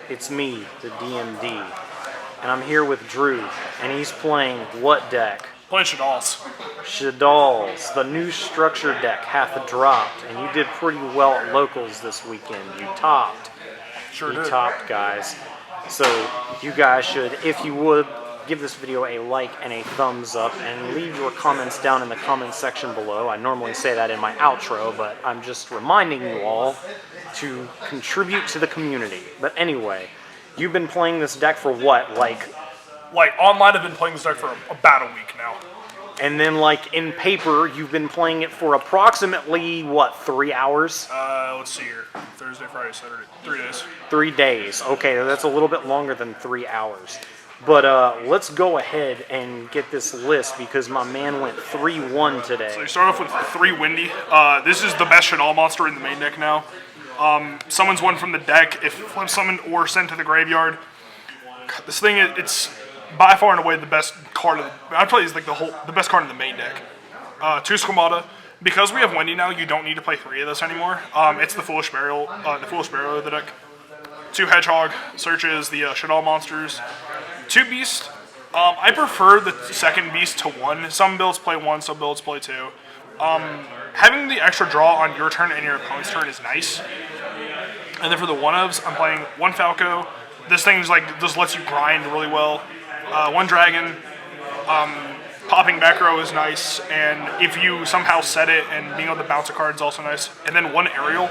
It's me, the DMD, and I'm here with Drew, and he's playing what deck? Playing Shaddolls. Shaddolls. The new structure deck hath dropped, and you did pretty well at locals this weekend. You topped. Sure You did. topped, guys. So you guys should, if you would, give this video a like and a thumbs up, and leave your comments down in the comments section below. I normally say that in my outro, but I'm just reminding you all to contribute to the community. But anyway, you've been playing this deck for what, like online, I've been playing this deck for about a week now. and then like in paper, you've been playing it for approximately, what, 3 hours? Let's see here. Thursday, Friday, Saturday. 3 days. 3 days. Okay, that's a little bit longer than 3 hours. But let's go ahead and get this list because my man went 3-1 today. So you start off with 3 Windy. This is the best Shaddoll monster in the main deck now. Summons one from the deck if flip summoned or sent to the graveyard. This thing, it's by far and away the best card. I'd play is like the best card in the main deck. 2 Squamata. Because we have Wendy now, you don't need to play 3 of this anymore. It's the Foolish Burial of the deck. 2 Hedgehog searches the Shaddoll monsters. 2 Beast. I prefer the second Beast to 1. Some builds play 1, some builds play 2. Having the extra draw on your turn and your opponent's turn is nice. And then for the 1-ofs, I'm playing 1 Falco. This thing's like just lets you grind really well. 1 Dragon. Popping back row is nice, and if you somehow set it and being able to bounce a card is also nice. And then 1 Aerial.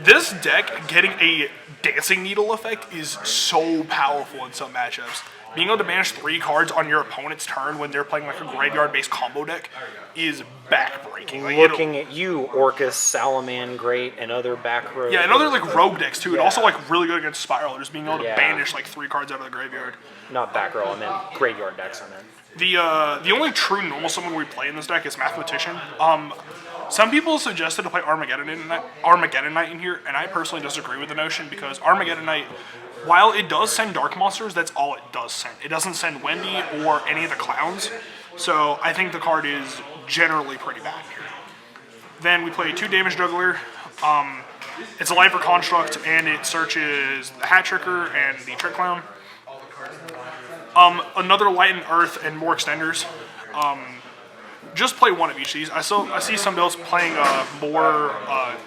This deck getting a Dancing Needle effect is so powerful in some matchups. Being able to banish 3 cards on your opponent's turn when they're playing like a graveyard-based combo deck is backbreaking. Like, Looking at you, Orcus, Salaman, Great, and other back row. Yeah, and other like rogue decks too. Yeah. And also like really good against Spiralers, being able to Yeah. banish like 3 cards out of the graveyard. Not back row, I meant graveyard decks, I meant. The only true normal summon we play in this deck is Mathematician. Some people suggested to play Armageddon Knight in here, and I personally disagree with the notion because Armageddon Knight, while it does send Dark Monsters, that's all it does send. It doesn't send Wendy or any of the clowns, so I think the card is generally pretty bad here. Then we play 2 Damage Juggler. It's a Lifer Construct, and it searches the Hat Tricker and the Trick Clown. Another Light and Earth and more extenders. Just play 1 of each of these. I see some builds playing more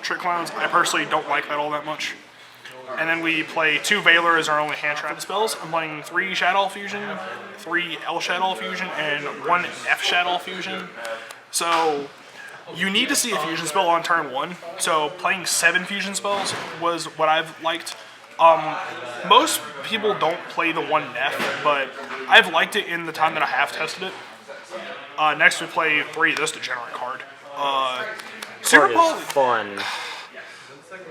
Trick Clowns. I personally don't like that all that much. And then we play 2 Valor as our only hand trap spells. I'm playing 3 Shaddoll Fusion, 3 L Shaddoll Fusion, and 1 F Shaddoll Fusion. So you need to see a fusion spell on turn 1. So playing 7 fusion spells was what I've liked. Most people don't play the 1 Nef, but I've liked it in the time that I have tested it. Next we play 3 of this degenerate card. Super Poly. Fun.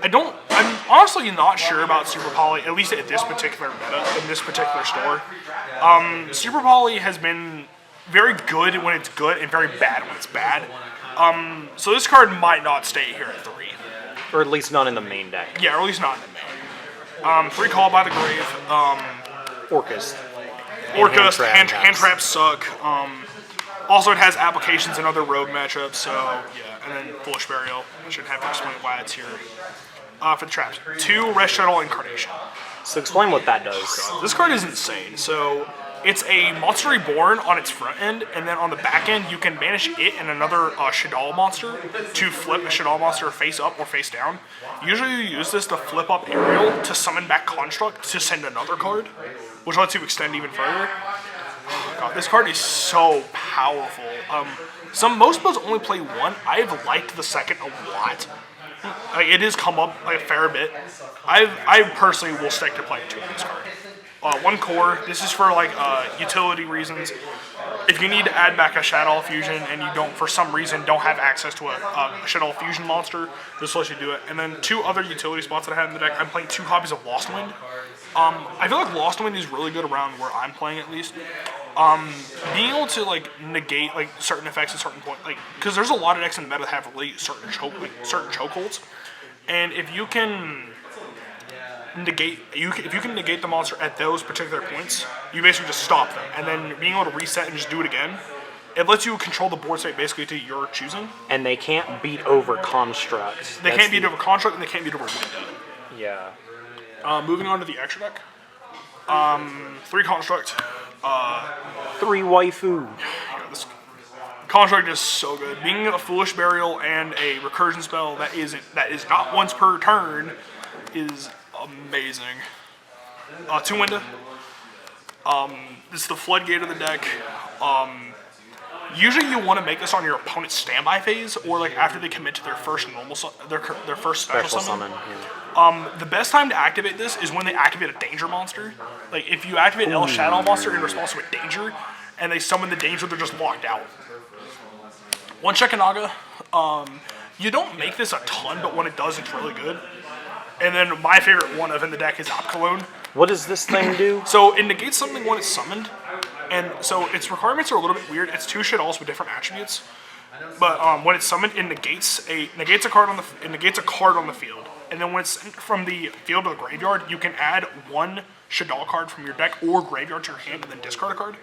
I'm honestly not sure about Super Poly, at least at this particular meta, in this particular store. Super Poly has been very good when it's good and very bad when it's bad. So this card might not stay here at 3. Or at least not in the main deck. Yeah, or at least not in the main. 3 Call by the Grave. Orcus. Orcus, hand traps suck. Also, it has applications in other rogue matchups, so yeah. And then Foolish Burial. I should have to explain why it's here. For the traps. 2 Rest Shuttle Incarnation. So explain what that does. This card is insane. So it's a Monster Reborn on its front end, and then on the back end, you can banish it and another Shaddoll monster to flip a Shaddoll monster face up or face down. Usually you use this to flip up Aerial to summon back Construct to send another card, which lets you extend even further. God, this card is so powerful. Most builds only play 1. I've liked the second a lot. It has come up a fair bit. I personally will stick to playing 2 of this card. 1 Core. This is for like utility reasons. If you need to add back a Shaddoll Fusion and you don't, for some reason, don't have access to a Shaddoll Fusion monster, this lets you do it. And then 2 other utility spots that I have in the deck. I'm playing 2 copies of Lost Wind. I feel like Lost Wind is really good around where I'm playing at least. Being able to like negate like certain effects at certain point, like because there's a lot of decks in the meta that have really certain chokeholds, and if you can negate the monster at those particular points, you basically just stop them, and then being able to reset and just do it again, it lets you control the board state basically to your choosing. And they can't beat over Construct. They can't beat over Construct, and they can't beat over Window. Yeah. Moving on to the extra deck. 3 construct. 3 waifu. This construct is so good. Being a foolish burial and a recursion spell that is not once per turn is amazing. 2 window. This is the floodgate of the deck. Usually you want to make this on your opponent's standby phase, or like after they commit to their first their first special summon. Yeah. The best time to activate this is when they activate a danger monster. Like if you activate El Shaddoll monster in response to a danger, and they summon the danger, they're just locked out. 1 Shekinaga. You don't make this a ton, but when it does, it's really good. And then my favorite one of in the deck is Apcalone. What does this thing do? So it negates something when it's summoned, and so its requirements are a little bit weird. It's 2 Shaddolls with different attributes, but when it's summoned, it negates a card on the field, and then when it's sent from the field to the graveyard, you can add 1 Shaddoll card from your deck or graveyard to your hand, and then discard a card.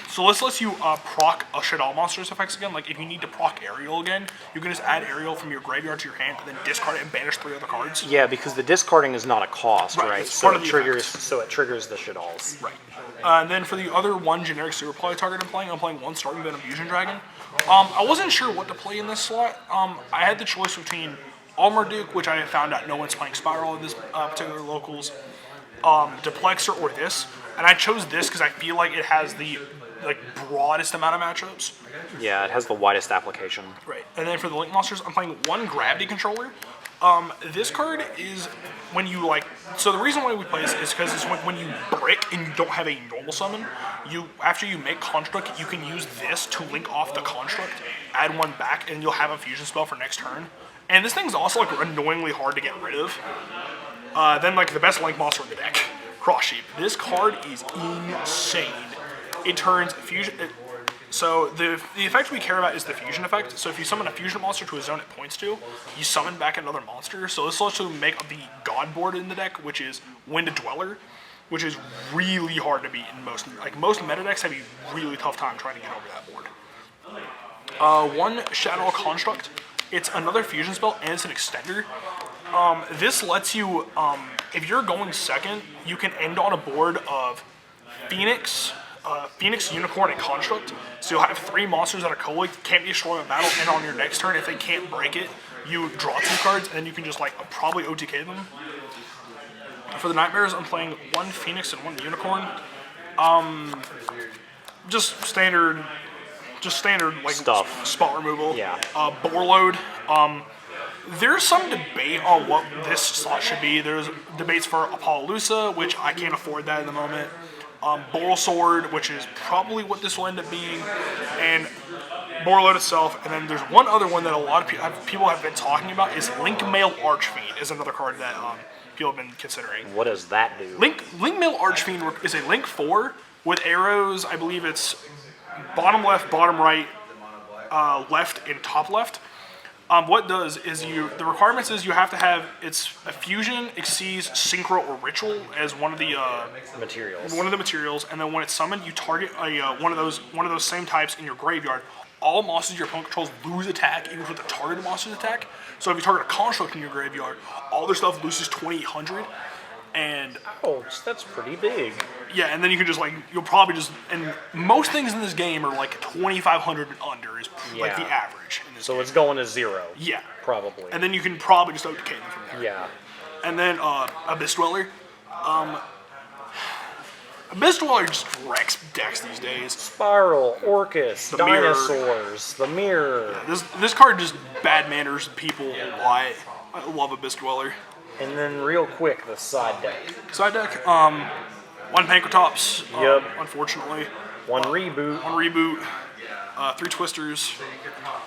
So this lets you proc a Shaddoll monster's effects again. Like if you need to proc Ariel again, you can just add Ariel from your graveyard to your hand and then discard it and banish 3 other cards. Yeah, because the discarding is not a cost, right? It's So part of the it triggers the Shaddolls. Right. And then for the other 1 generic super play target I'm playing 1 Starving Venom Fusion Dragon. I wasn't sure what to play in this slot. I had the choice between Almarduke, which I found out no one's playing Spiral in this particular locals, Duplexer, or this. And I chose this because I feel like it has the broadest amount of matchups. Yeah, it has the widest application. Right. And then for the Link Monsters, I'm playing 1 Gravity Controller. This card is when you so the reason why we play this is because it's when you brick and you don't have a normal summon, after you make Construct, you can use this to link off the Construct, add 1 back, and you'll have a fusion spell for next turn. And this thing's also annoyingly hard to get rid of. Then the best Link Monster in the deck, Cross Sheep. This card is insane. It turns fusion. So the effect we care about is the fusion effect. So if you summon a fusion monster to a zone it points to, you summon back another monster. So this lets you make the god board in the deck, which is Wind Dweller, which is really hard to beat in most meta decks have a really tough time trying to get over that board. 1 Shaddoll Construct. It's another fusion spell and it's an extender. This lets you, if you're going second, you can end on a board of Phoenix, Unicorn, and Construct. So you'll have 3 monsters that are co-linked, can't be destroyed in battle, and on your next turn, if they can't break it, you draw 2 cards, and then you can just probably OTK them. For the Nightmares, I'm playing 1 Phoenix and 1 Unicorn. Just standard stuff. Spot removal. Yeah. Boar Load. There's some debate on what this slot should be. There's debates for Apollousa, which I can't afford that at the moment. Boral Sword, which is probably what this will end up being, and Boar itself. And then there's one other one that a lot of people have been talking about is Link Mail Archfiend is another card that people have been considering. What does that do? Link Mail Archfiend is a Link 4 with arrows. I believe it's bottom left, bottom right, left, and top left. What it does is the requirements is you have to have a fusion, exceeds, synchro, or ritual as one of the materials. And then when it's summoned, you target one of those same types in your graveyard. All monsters your opponent controls lose attack, even with the targeted monster's attack. So if you target a construct in your graveyard, all their stuff loses 2,800. And that's pretty big. Yeah, and then you can just you'll probably just, and most things in this game are 2,500 and under is the average in this game. It's going to 0. Yeah. Probably. And then you can probably just OTK them from there. Yeah. And then Abyss Dweller. Abyss Dweller just wrecks decks these days. Spiral, Orcus, The Dinosaurs, the Mirror. Yeah, this card just bad manners people a lot. I love Abyss Dweller. And then real quick, the side deck. Side deck, 1 Pankratops. Yep. Unfortunately. 1 Reboot. 1 Reboot. 3 Twisters. 2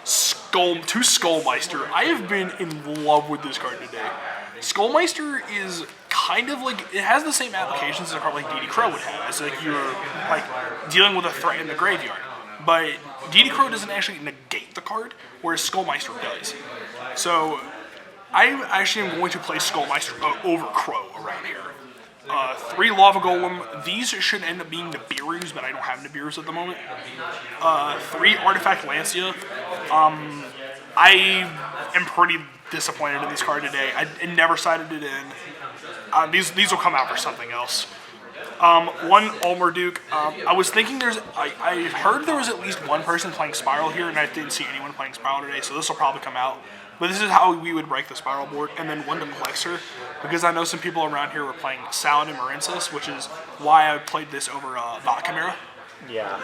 Skullmeister. I have been in love with this card today. Skullmeister is kind of it has the same applications as a card like DD Crow would have. It's you're dealing with a threat in the graveyard. But DD Crow doesn't actually negate the card, whereas Skullmeister does. So I actually am going to play Skullmeister over Crow around here. 3 Lava Golem. These should end up being Nibiru's, but I don't have Nibiru's at the moment. 3 Artifact Lancia. I am pretty disappointed in this card today. I never sided it in. These will come out for something else. One Ulmer Duke. I was thinking I heard there was at least one person playing Spiral here, and I didn't see anyone playing Spiral today, so this will probably come out. But this is how we would break the Spiral board. And then one Duplexer, because I know some people around here were playing Saladin Marincess, which is why I played this over Valkamera. Yeah.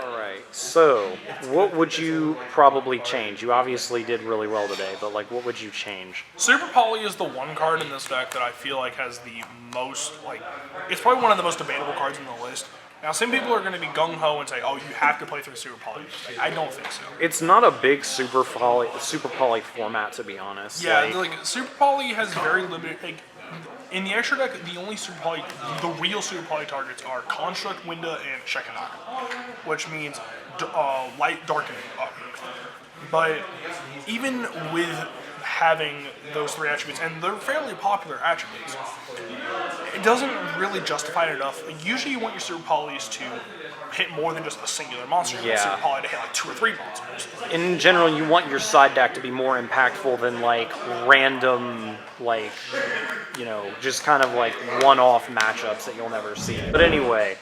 Alright, so what would you probably change? You obviously did really well today, but like what would you change? Super Poly is the one card in this deck that I feel like has the most, like, it's probably one of the most debatable cards in the list. Now, some people are going to be gung-ho and say, oh, you have to play through Super Poly. Like, I don't think so. It's not a big Super Poly format, to be honest. Yeah, like Super Poly has very limited, like, in the extra deck, the only Super Poly, the real Super Poly targets are Construct, Winda, and Shekinah, which means light darkening. But even with having those three attributes, and they're fairly popular attributes, it doesn't really justify it enough. Like, usually you want your Super Polys to hit more than just a singular monster. You want Super Poly to hit like 2 or 3 monsters. In general, you want your side deck to be more impactful than like random, like, you know, just kind of like one-off matchups that you'll never see. But anyway,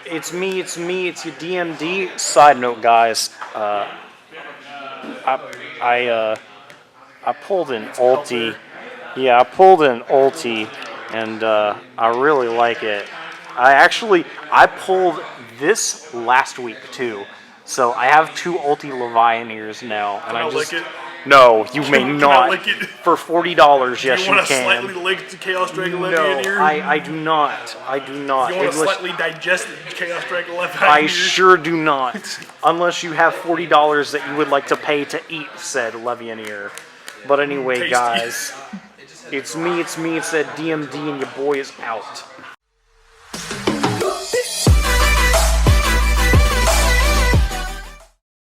it's me, it's your DMD. Side note, guys, I pulled an ulti. Yeah, I pulled an ulti, and I really like it. I pulled this last week too, so I have 2 ulti Levianeers now, and I just lick it? No, you may not. I lick it? For $40, yes, you want to can. slightly lick the Chaos Dragon No, Levianeer? I do not. I do not. You want to slightly digest the Chaos Dragon Levianeer? I sure do not. Unless you have $40 that you would like to pay to eat said Levianeer. But anyway, Tasty. guys, it's me, it's that DMD, and your boy is out.